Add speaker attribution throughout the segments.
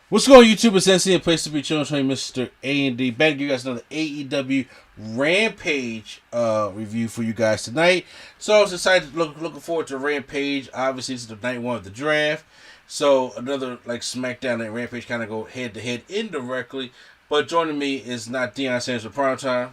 Speaker 1: What's going on, YouTube? It's NC, a place to be chilling, Mr. A&D. Back to give you guys another AEW Rampage review for you guys tonight. So I was excited, looking forward to Rampage. Obviously, it's the night one of the draft. So another like Smackdown and Rampage kind of go head to head indirectly. But joining me is not Deion Sanders with Primetime.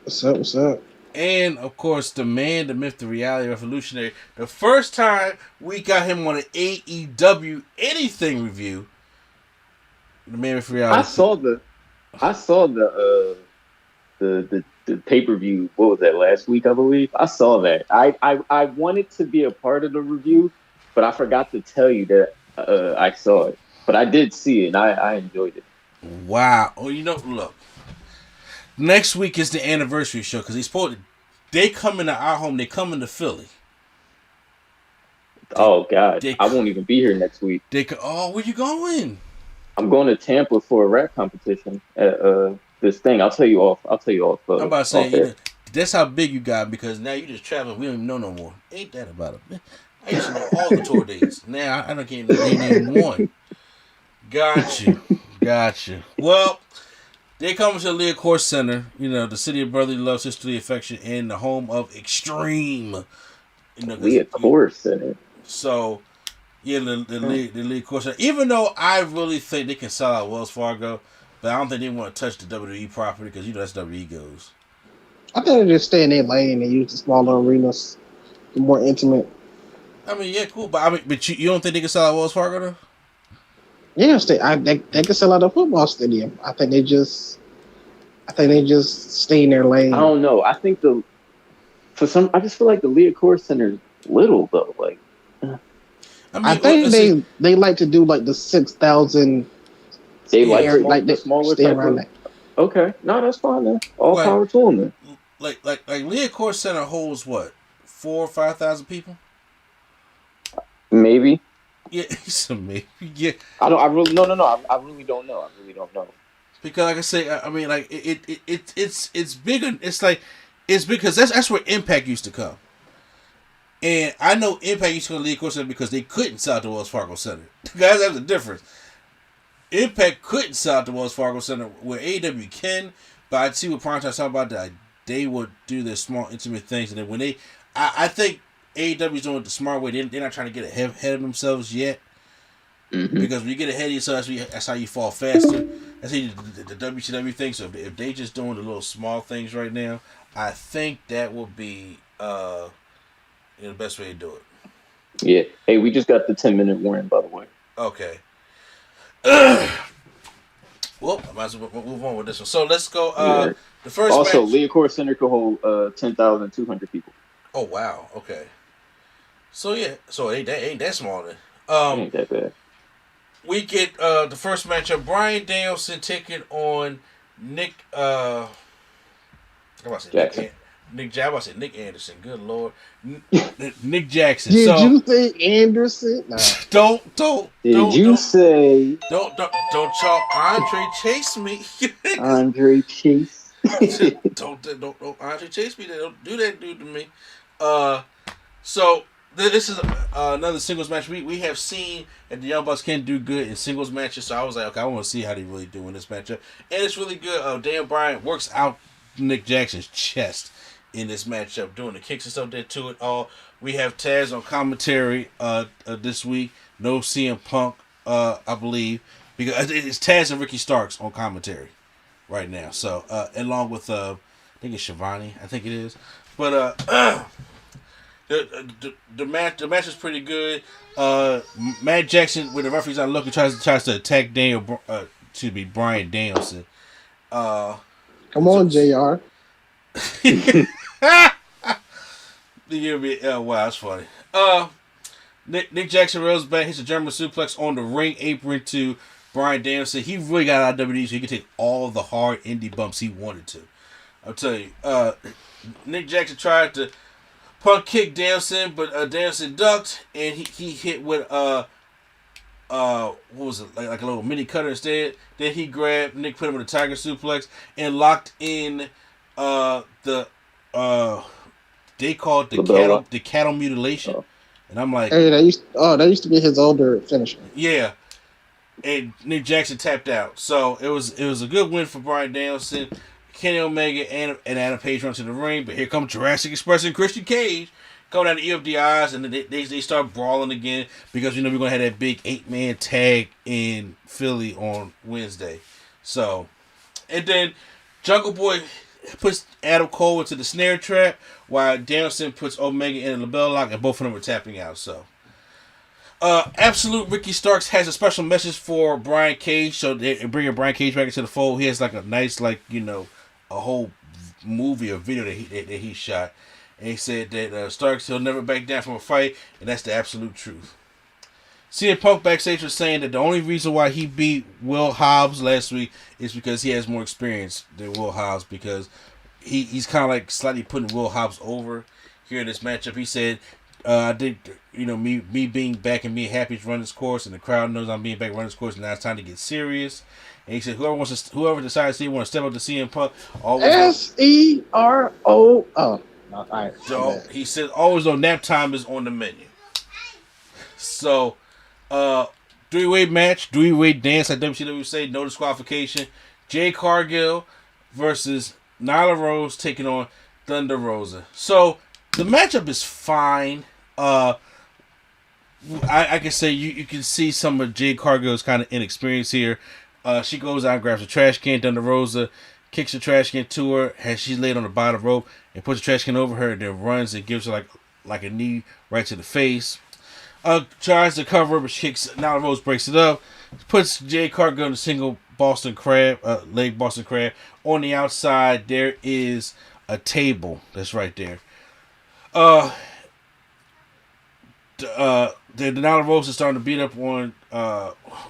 Speaker 2: What's up? What's up?
Speaker 1: And, of course, the man, the myth, the reality revolutionary. The first time we got him on an AEW anything review. The man with reality.
Speaker 3: I saw the pay-per-view. What was that, last week, I believe? I saw that. I wanted to be a part of the review, but I forgot to tell you that I saw it. But I did see it, and I enjoyed it.
Speaker 1: Wow. Oh, look. Next week is the anniversary show because they come into our home. They come into Philly.
Speaker 3: Oh God, I won't even be here next week.
Speaker 1: Where you going?
Speaker 3: I'm going to Tampa for a rap competition at this thing. I'll tell you off.
Speaker 1: I'm about to say that's how big you got because now you just traveling. We don't even know no more. Ain't that about it? I used to know all the tour dates. Now I don't can't name one. Got you. Well. They come to the Leah Course Center, the city of brotherly love, sisterly affection, and the home of extreme.
Speaker 3: Leah Course Center.
Speaker 1: So, yeah, the Leah Course Center. Even though I really think they can sell out Wells Fargo, but I don't think they want to touch the WWE property because that's WWE goes.
Speaker 2: I think they just stay in their lane and use the smaller arenas, the more intimate.
Speaker 1: I mean, yeah, cool, but you don't think they can sell out Wells Fargo though?
Speaker 2: Yeah, they can sell out a football stadium. I think they just stay in their lane.
Speaker 3: I don't know. I think I just feel like the Leah Course Center is little though. Like,
Speaker 2: I think they like to do like the 6,000.
Speaker 3: They like the smaller
Speaker 2: stay around that.
Speaker 3: Okay, no, that's fine then. All power to them then.
Speaker 1: Like Leah Course Center holds what 4,000 or 5,000 people.
Speaker 3: Maybe.
Speaker 1: Yeah, so maybe. Yeah.
Speaker 3: I really don't know.
Speaker 1: Because, like I say, I mean, like it's bigger. It's because that's where Impact used to come, and I know Impact used to go to League Course Center because they couldn't sell out the Wells Fargo Center. Guys, that's the difference. Impact couldn't sell out the Wells Fargo Center where AEW can, but I see what Prime Time talking about that they would do their small intimate things, and then when I think. AEW's doing it the smart way. They're not trying to get ahead of themselves yet. Mm-hmm. Because when you get ahead of yourself, that's how you fall faster. That's how the WCW thing. So if they just doing the little small things right now, I think that would be the best way to do it.
Speaker 3: Yeah. Hey, we just got the 10-minute warning, by the way.
Speaker 1: Okay. Well, I might as well move on with this one. So let's go. The first
Speaker 3: also,
Speaker 1: match.
Speaker 3: Leah Course Center could hold 10,200 people.
Speaker 1: Oh wow. Okay. So yeah, it ain't that small then.
Speaker 3: Ain't that bad.
Speaker 1: We get the first matchup: Bryan Danielson taking on Nick.
Speaker 3: Jackson.
Speaker 1: Nick Anderson. Good lord, Nick Jackson.
Speaker 2: Did you say Anderson? Nah.
Speaker 1: Don't
Speaker 3: y'all
Speaker 1: Andre Chase me?
Speaker 3: Andre Chase.
Speaker 1: don't Andre Chase me. Don't do that dude to me. So. This is another singles match. We have seen that the Young Bucks can do good in singles matches, so I was like, okay, I want to see how they really do in this matchup. And it's really good. Daniel Bryan works out Nick Jackson's chest in this matchup, doing the kicks and stuff there to it all. We have Taz on commentary this week. No CM Punk, I believe, because it's Taz and Ricky Starks on commentary right now. So, along with, I think it's Shivani, I think it is. But, The match is pretty good. Matt Jackson, when the referee's not looking, tries to attack Bryan Danielson.
Speaker 2: Come on, JR.
Speaker 1: Wow, that's funny. Nick Jackson rails back, hits a German suplex on the ring apron to Bryan Danielson. He really got out of WWE so he could take all the hard indie bumps he wanted to. I'll tell you, Nick Jackson tried to Punk kicked Danielson, but Danielson ducked, and he hit with what was it, like a little mini cutter instead. Then he grabbed Nick, put him with a tiger suplex, and locked in they called the cattle mutilation. And I'm like,
Speaker 2: hey, that used to be his older finisher.
Speaker 1: Yeah. and Nick Jackson tapped out. So it was a good win for Bryan Danielson. Kenny Omega and Adam Page run to the ring, but here comes Jurassic Express and Christian Cage going down the EFDIs, and then they start brawling again because we're gonna have that big 8-man tag in Philly on Wednesday. So, and then Jungle Boy puts Adam Cole into the snare trap while Danielson puts Omega in a label lock, and both of them are tapping out. So. Absolute Ricky Starks has a special message for Brian Cage, so they're bringing Brian Cage back into the fold. He has like a nice, like, a whole movie or video that he shot, and he said that Starks, he'll never back down from a fight, and that's the absolute truth. CM Punk backstage was saying that the only reason why he beat Will Hobbs last week is because he has more experience than Will Hobbs, because he's kind of like slightly putting Will Hobbs over here in this matchup. He said, I think, me being back and being happy to run this course, and the crowd knows I'm being back running this course, and now it's time to get serious. And he said, whoever decides they want to step up to CM Punk, always
Speaker 2: SERO. Oh, all right.
Speaker 1: So he said, always know nap time is on the menu. So, 3-way match, 3-way dance, like WCW would say, no disqualification. Jade Cargill versus Nyla Rose taking on Thunder Rosa. So the matchup is fine. I can say you can see some of Jade Cargill's kind of inexperience here. She goes out and grabs a trash can. Thunder Rosa kicks the trash can to her as she's laid on the bottom rope and puts the trash can over her, and then runs and gives her like a knee right to the face. Tries to cover, but she kicks. Now Rose breaks it up, puts Jade Cargill in a single Boston Crab, leg Boston Crab. On the outside, there is a table that's right there. The Nyla Rose is starting to beat up on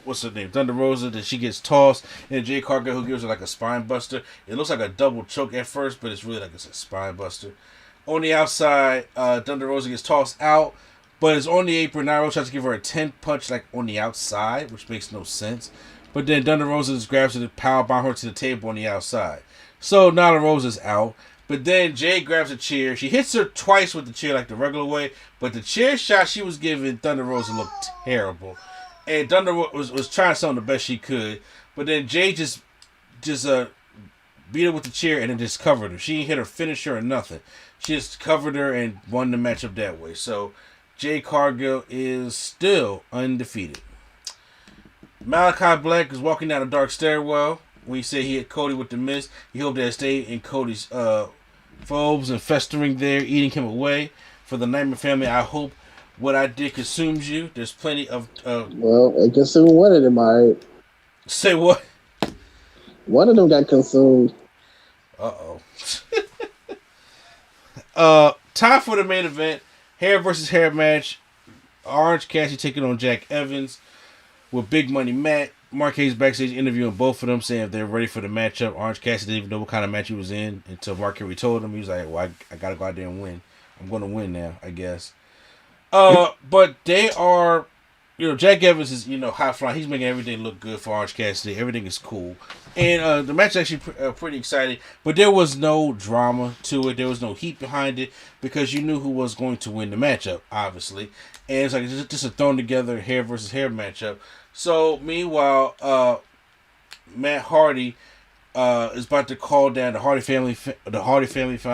Speaker 1: what's her name, Thunder Rosa. Then she gets tossed, and Jade Cargill, who gives her like a spine buster. It looks like a double choke at first, but it's really like it's a spine buster. On the outside, Thunder Rosa gets tossed out, but it's on the apron. Nyla Rose tries to give her a 10 punch like on the outside, which makes no sense. But then Thunder Rosa just grabs her to powerbomb her to the table on the outside. So Nyla Rose is out. But then Jade grabs a chair. She hits her twice with the chair like the regular way. But the chair shot she was giving Thunder Rosa looked terrible. And Thunder was trying something the best she could. But then Jade just beat her with the chair and then just covered her. She didn't hit her finisher or nothing. She just covered her and won the matchup that way. So Jade Cargill is still undefeated. Malachi Black is walking down a dark stairwell. When he said he hit Cody with the mist, he hoped that it stayed in Cody's phobes and festering there, eating him away. For the Nightmare family, I hope what I did consumes you. There's plenty of...
Speaker 2: well, it consumed one of them, all right.
Speaker 1: Say what?
Speaker 2: One of them got consumed.
Speaker 1: Uh-oh. Time for the main event. Hair versus hair match. Orange Cassidy taking on Jack Evans with Big Money Matt. Marquez backstage interviewing both of them, saying if they're ready for the matchup. Orange Cassidy didn't even know what kind of match he was in until Mark Henry told him. He was like, well, I got to go out there and win. I'm going to win now, I guess. But they are, Jack Evans is, high flying. He's making everything look good for Orange Cassidy. Everything is cool. And the match is actually pretty exciting. But there was no drama to it. There was no heat behind it because you knew who was going to win the matchup, obviously. And it's like just a thrown together hair versus hair matchup. So, meanwhile, Matt Hardy is about to call down the Hardy family,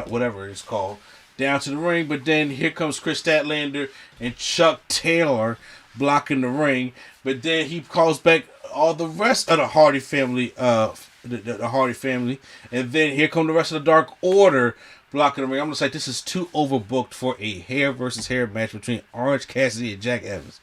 Speaker 1: whatever it's called, down to the ring. But then here comes Chris Statlander and Chuck Taylor blocking the ring. But then he calls back all the rest of the Hardy family, the Hardy family. And then here come the rest of the Dark Order blocking the ring. I'm just like, this is too overbooked for a hair versus hair match between Orange Cassidy and Jack Evans.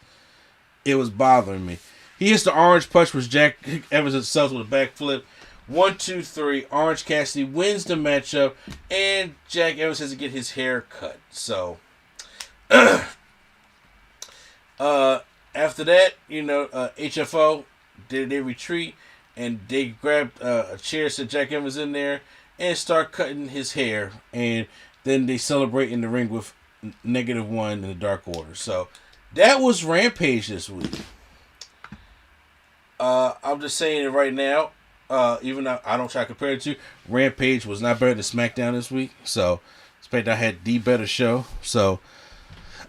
Speaker 1: It was bothering me. He hits the orange punch, which Jack Evans himself with a backflip. 1, 2, 3. Orange Cassidy wins the matchup, and Jack Evans has to get his hair cut. So, after that, HFO, they retreat, and they grab a chair, set Jack Evans in there, and start cutting his hair. And then they celebrate in the ring with -1 in the Dark Order. So, that was Rampage this week. I'm just saying it right now. Even though I don't try to compare it to, Rampage was not better than Smackdown this week. So Smackdown had the better show. So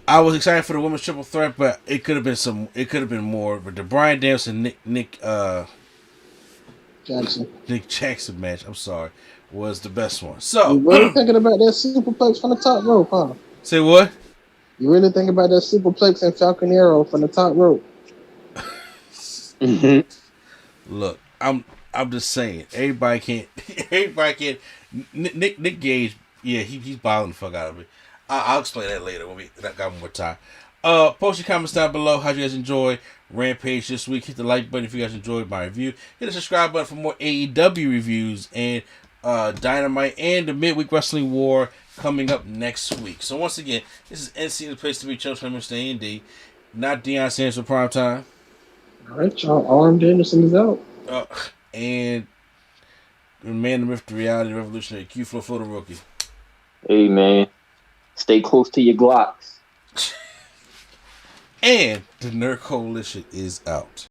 Speaker 1: I was excited for the women's triple threat, but it could have been some. It could have been more. But the Bryan Danielson Nick Jackson match, I'm sorry, was the best one. So
Speaker 2: you really thinking about that superplex from the top rope, huh?
Speaker 1: Say what?
Speaker 2: You really think about that superplex and Falcon Arrow from the top rope?
Speaker 1: Look, I'm just saying. Everybody can't. Nick Gage, yeah, he's bothering the fuck out of me. I'll explain that later when we got more time. Post your comments down below. How'd you guys enjoy Rampage this week? Hit the like button if you guys enjoyed my review. Hit the subscribe button for more AEW reviews and Dynamite and the Midweek Wrestling War coming up next week. So once again, this is NC, the place to be. Chosen from Mr. A&D, not Deion Sanders for prime time.
Speaker 2: All right, y'all. Armed Anderson is out.
Speaker 1: And the man, the myth, the reality, the revolutionary, Q Flow for the rookie.
Speaker 3: Hey man, stay close to your Glocks.
Speaker 1: And the Nerd Coalition is out.